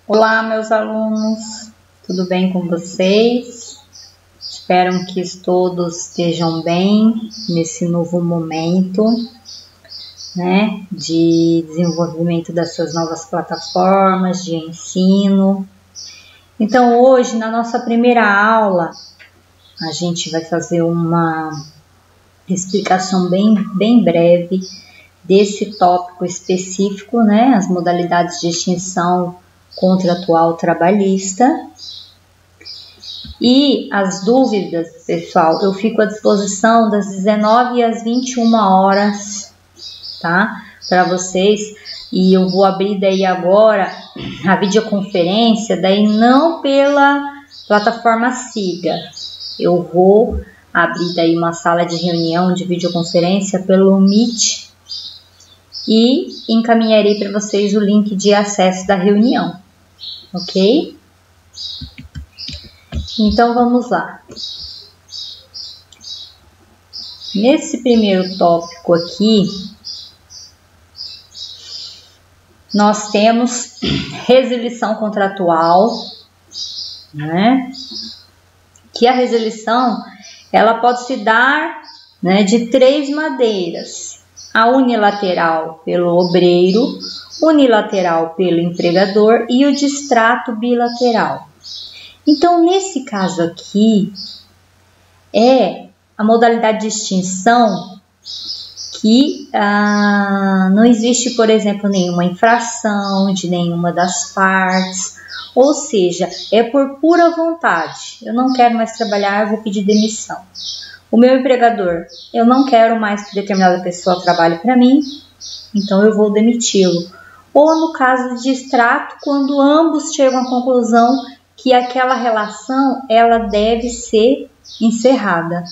Olá, meus alunos, tudo bem com vocês? Espero que todos estejam bem nesse novo momento, né, de desenvolvimento dessas novas plataformas de ensino. Então, hoje, na nossa primeira aula, a gente vai fazer uma explicação bem breve desse tópico específico, né, as modalidades de extinção contratual trabalhista. E as dúvidas, pessoal, eu fico à disposição das 19 às 21 horas, tá? Para vocês. E eu vou abrir daí agora a videoconferência, daí não pela plataforma Siga. Eu vou abrir daí uma sala de reunião de videoconferência pelo Meet e encaminharei para vocês o link de acesso da reunião, ok? Então vamos lá. Nesse primeiro tópico aqui, nós temos resilição contratual, né? Que a resilição ela pode se dar, né, de três maneiras: a unilateral pelo obreiro, unilateral pelo empregador e o distrato bilateral. Então, nesse caso aqui, é a modalidade de extinção que não existe, por exemplo, nenhuma infração de nenhuma das partes, ou seja, é por pura vontade. Eu não quero mais trabalhar, eu vou pedir demissão. O meu empregador, eu não quero mais que determinada pessoa trabalhe para mim, então eu vou demiti-lo. Ou no caso de distrato, quando ambos chegam à conclusão que aquela relação ela deve ser encerrada.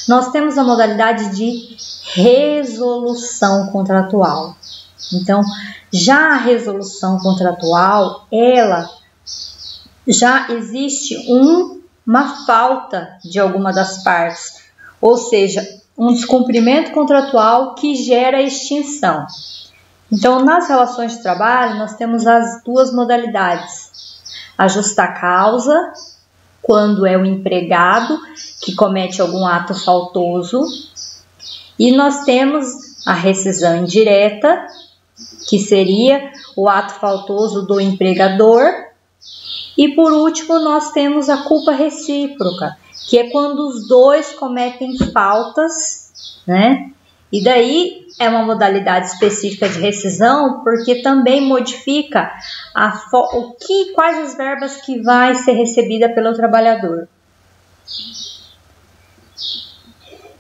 Nós temos a modalidade de resolução contratual. Então, já a resolução contratual, ela já existe uma falta de alguma das partes, ou seja, um descumprimento contratual que gera extinção. Então, nas relações de trabalho, nós temos as duas modalidades: a justa causa, quando é o empregado que comete algum ato faltoso, e nós temos a rescisão indireta, que seria o ato faltoso do empregador, e por último nós temos a culpa recíproca, que é quando os dois cometem faltas, né? E daí é uma modalidade específica de rescisão, porque também modifica quais as verbas que vai ser recebida pelo trabalhador.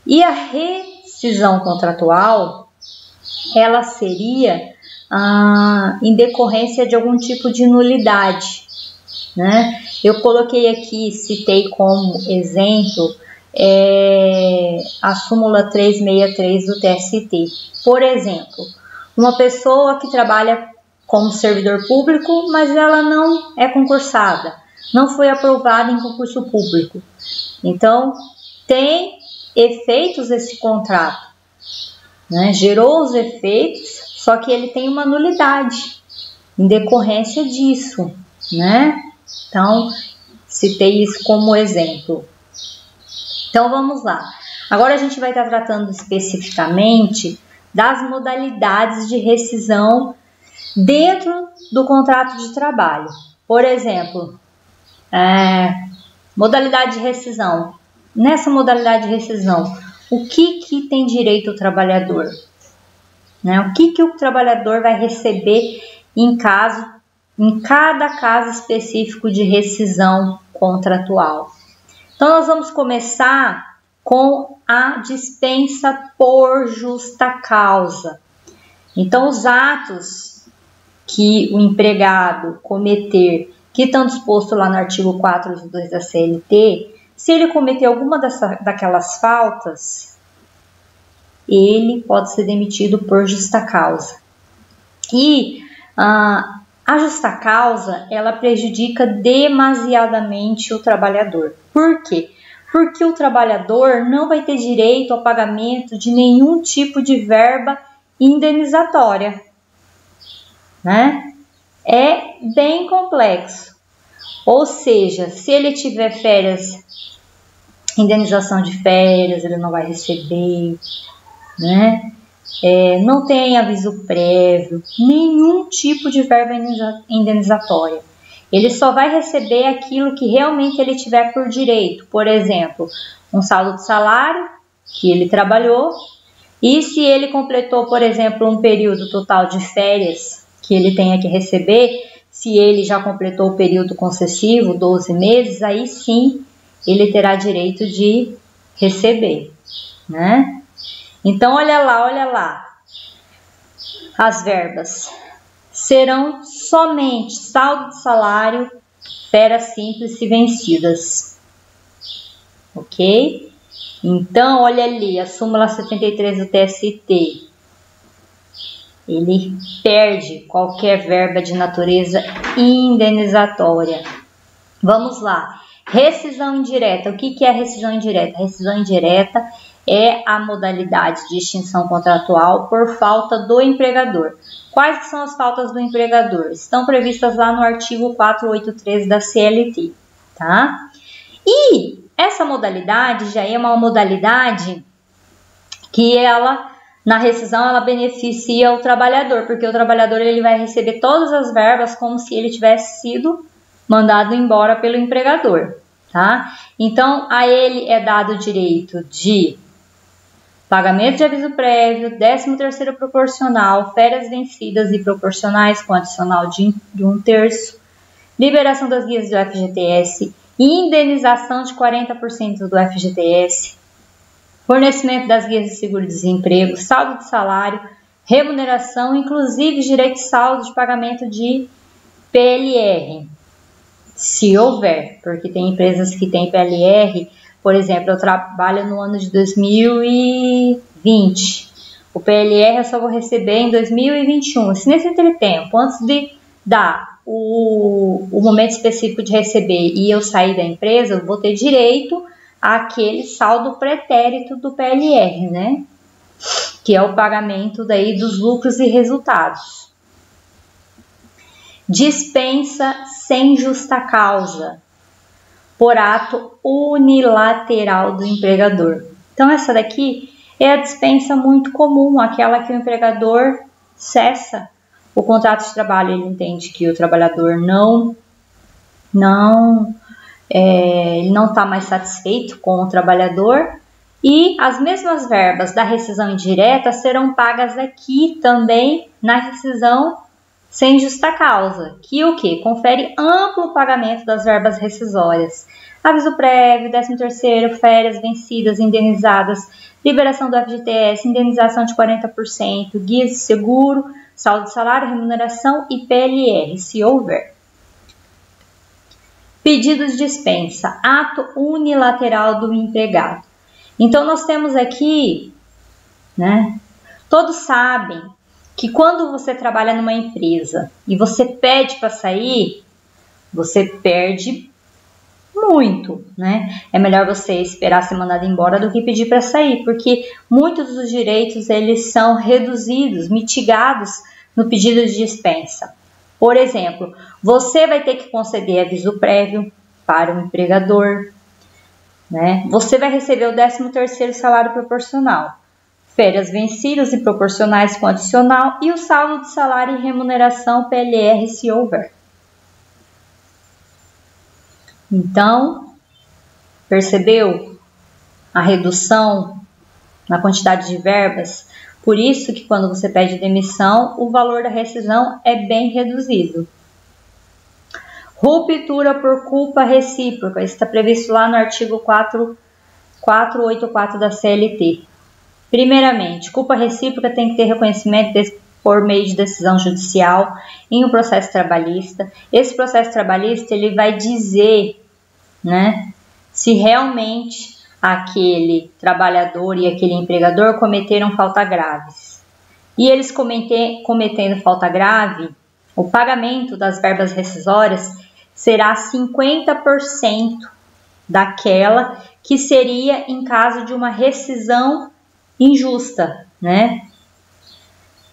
E a rescisão contratual, ela seria em decorrência de algum tipo de nulidade, né? Eu coloquei aqui, citei como exemplo a súmula 363 do TST. Por exemplo, uma pessoa que trabalha como servidor público, mas ela não é concursada, não foi aprovada em concurso público. Então, tem efeitos esse contrato, né? Gerou os efeitos, só que ele tem uma nulidade em decorrência disso, né? Então, citei isso como exemplo. Então, vamos lá. Agora a gente vai estar tratando especificamente das modalidades de rescisão dentro do contrato de trabalho. Por exemplo, modalidade de rescisão. Nessa modalidade de rescisão, o que tem direito o trabalhador? Né? O que o trabalhador vai receber em cada caso específico de rescisão contratual? Então, nós vamos começar com a dispensa por justa causa. Então, os atos que o empregado cometer, que estão dispostos lá no artigo 482 da CLT, se ele cometer alguma daquelas faltas, ele pode ser demitido por justa causa. E a justa causa, ela prejudica demasiadamente o trabalhador. Por quê? Porque o trabalhador não vai ter direito ao pagamento de nenhum tipo de verba indenizatória, né? é bem complexo. Ou seja, se ele tiver férias, indenização de férias, ele não vai receber, né? Não tem aviso prévio, nenhum tipo de verba indenizatória. Ele só vai receber aquilo que realmente ele tiver por direito. Por exemplo, um saldo de salário que ele trabalhou, e se ele completou, por exemplo, um período total de férias que ele tenha que receber, se ele já completou o período concessivo, 12 meses, aí sim ele terá direito de receber, né? Então, olha lá, as verbas serão somente saldo de salário, férias simples e vencidas, ok? Então, olha ali, a súmula 73 do TST, ele perde qualquer verba de natureza indenizatória. Vamos lá, rescisão indireta. O que é rescisão indireta? Rescisão indireta é a modalidade de extinção contratual por falta do empregador. Quais são as faltas do empregador? Estão previstas lá no artigo 483 da CLT, tá? E essa modalidade já é uma modalidade que na rescisão, ela beneficia o trabalhador, porque o trabalhador ele vai receber todas as verbas como se ele tivesse sido mandado embora pelo empregador, tá? Então, a ele é dado o direito de pagamento de aviso prévio, 13º proporcional, férias vencidas e proporcionais com adicional de 1/3, liberação das guias do FGTS, indenização de 40% do FGTS, fornecimento das guias de seguro-desemprego, saldo de salário, remuneração, inclusive direito de saldo de pagamento de PLR, se houver, porque tem empresas que têm PLR. Por exemplo, eu trabalho no ano de 2020. O PLR eu só vou receber em 2021. Se nesse entretempo, antes de dar o momento específico de receber e eu sair da empresa, eu vou ter direito àquele saldo pretérito do PLR, né? Que é o pagamento daí dos lucros e resultados. Dispensa sem justa causa, por ato unilateral do empregador. Então, essa daqui é a dispensa muito comum, aquela que o empregador cessa o contrato de trabalho. Ele entende que o trabalhador ele não está mais satisfeito com o trabalhador, e as mesmas verbas da rescisão indireta serão pagas aqui também na rescisão sem justa causa, que o quê? Confere amplo pagamento das verbas rescisórias. Aviso prévio, 13º, férias vencidas, indenizadas, liberação do FGTS, indenização de 40%, guias de seguro, saldo de salário, remuneração e PLR, se houver. Pedidos de dispensa, ato unilateral do empregado. Então, nós temos aqui, né, todos sabem que quando você trabalha numa empresa e você pede para sair, você perde muito, né? É melhor você esperar ser mandado embora do que pedir para sair, porque muitos dos direitos eles são reduzidos, mitigados no pedido de dispensa. Por exemplo, você vai ter que conceder aviso prévio para o empregador, né? Você vai receber o 13º salário proporcional, férias vencidas e proporcionais com adicional e o saldo de salário e remuneração PLR, se houver. Então, percebeu a redução na quantidade de verbas? Por isso que quando você pede demissão, o valor da rescisão é bem reduzido. Ruptura por culpa recíproca, está previsto lá no artigo 484 da CLT. Primeiramente, culpa recíproca tem que ter reconhecimento por meio de decisão judicial em um processo trabalhista. Esse processo trabalhista ele vai dizer, né, se realmente aquele trabalhador e aquele empregador cometeram falta graves. E eles cometendo falta grave, o pagamento das verbas rescisórias será 50% daquela que seria em caso de uma rescisão injusta, né?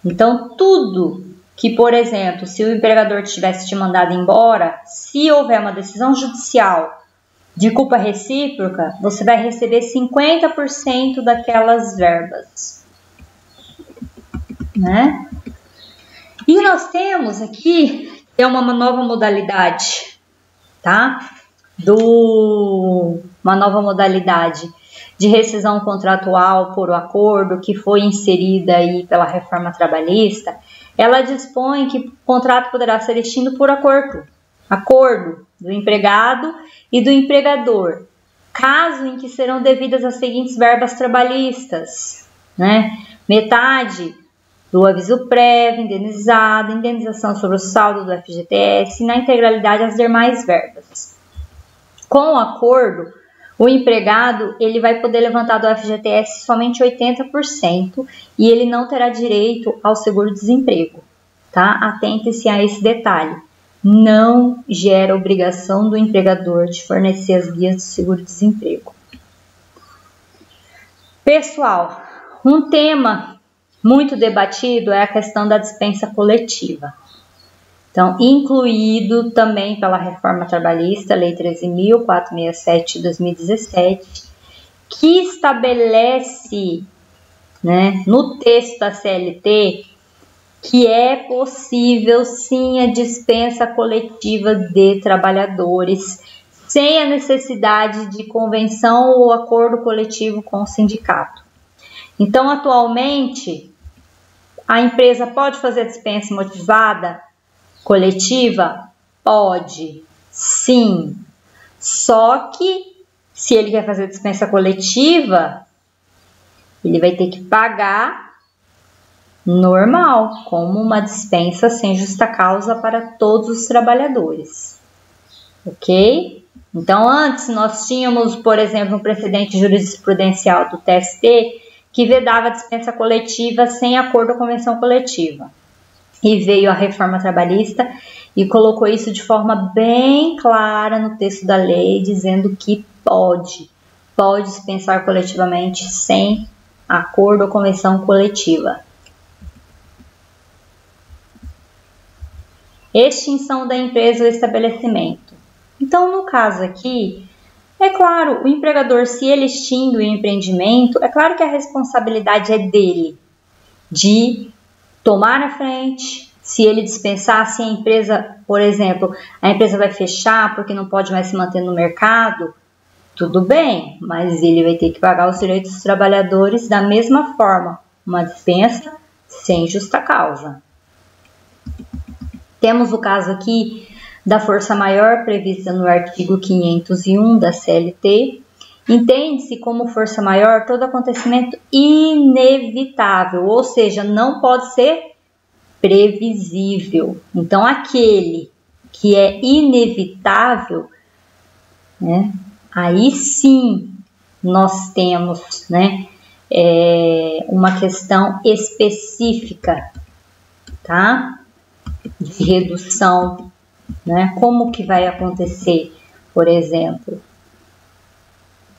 Então, tudo que, por exemplo, se o empregador tivesse te mandado embora, se houver uma decisão judicial de culpa recíproca, você vai receber 50% daquelas verbas, né? E nós temos aqui uma nova modalidade, tá? Uma nova modalidade de rescisão contratual por acordo que foi inserida aí pela reforma trabalhista. Ela dispõe que o contrato poderá ser extinto por acordo do empregado e do empregador, caso em que serão devidas as seguintes verbas trabalhistas, né? Metade do aviso prévio, indenizado, indenização sobre o saldo do FGTS e na integralidade as demais verbas. Com o acordo, o empregado ele vai poder levantar do FGTS somente 80% e ele não terá direito ao seguro-desemprego, tá? Atente-se a esse detalhe. Não gera obrigação do empregador de fornecer as guias do seguro-desemprego. Pessoal, um tema muito debatido é a questão da dispensa coletiva. Então, incluído também pela reforma trabalhista, Lei 13.467 de 2017, que estabelece, né, no texto da CLT que é possível sim a dispensa coletiva de trabalhadores sem a necessidade de convenção ou acordo coletivo com o sindicato. Então, atualmente, a empresa pode fazer dispensa motivada coletiva? Pode, sim. Só que, se ele quer fazer dispensa coletiva, ele vai ter que pagar normal, como uma dispensa sem justa causa para todos os trabalhadores. Ok? Então, antes nós tínhamos, por exemplo, um precedente jurisprudencial do TST que vedava a dispensa coletiva sem acordo ou convenção coletiva. E veio a reforma trabalhista e colocou isso de forma bem clara no texto da lei, dizendo que pode dispensar coletivamente sem acordo ou convenção coletiva. Extinção da empresa ou estabelecimento. Então, no caso aqui, é claro, o empregador, se ele extingue o empreendimento, é claro que a responsabilidade é dele de tomar a frente. Se ele dispensar, se a empresa, por exemplo, a empresa vai fechar porque não pode mais se manter no mercado, tudo bem, mas ele vai ter que pagar os direitos dos trabalhadores da mesma forma, uma dispensa sem justa causa. Temos o caso aqui da força maior prevista no artigo 501 da CLT. Entende-se como força maior todo acontecimento inevitável, ou seja, não pode ser previsível. Então, aquele que é inevitável, né, aí sim nós temos, né, uma questão específica, tá? De redução, né? Como que vai acontecer, por exemplo?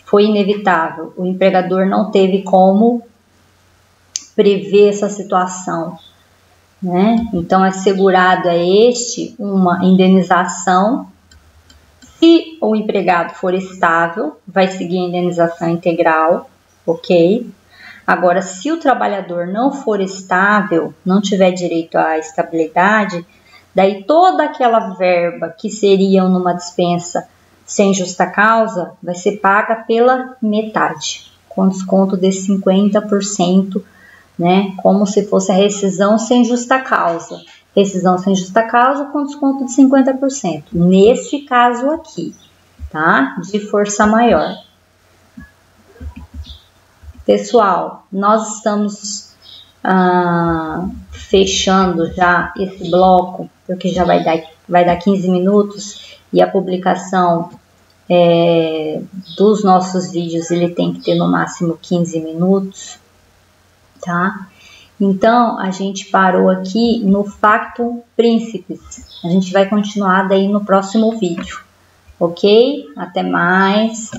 Foi inevitável, o empregador não teve como prever essa situação, né? Então, assegurado a uma indenização. Se o empregado for estável, vai seguir a indenização integral, ok? Agora, se o trabalhador não for estável, não tiver direito à estabilidade, daí toda aquela verba que seria numa dispensa sem justa causa vai ser paga pela metade, com desconto de 50%, né? Como se fosse a rescisão sem justa causa. Rescisão sem justa causa com desconto de 50%. Nesse caso aqui, tá? De força maior. Pessoal, nós estamos fechando já esse bloco, porque já vai dar 15 minutos e a publicação dos nossos vídeos ele tem que ter no máximo 15 minutos, tá? Então, a gente parou aqui no Factum Principis. A gente vai continuar daí no próximo vídeo, ok? Até mais!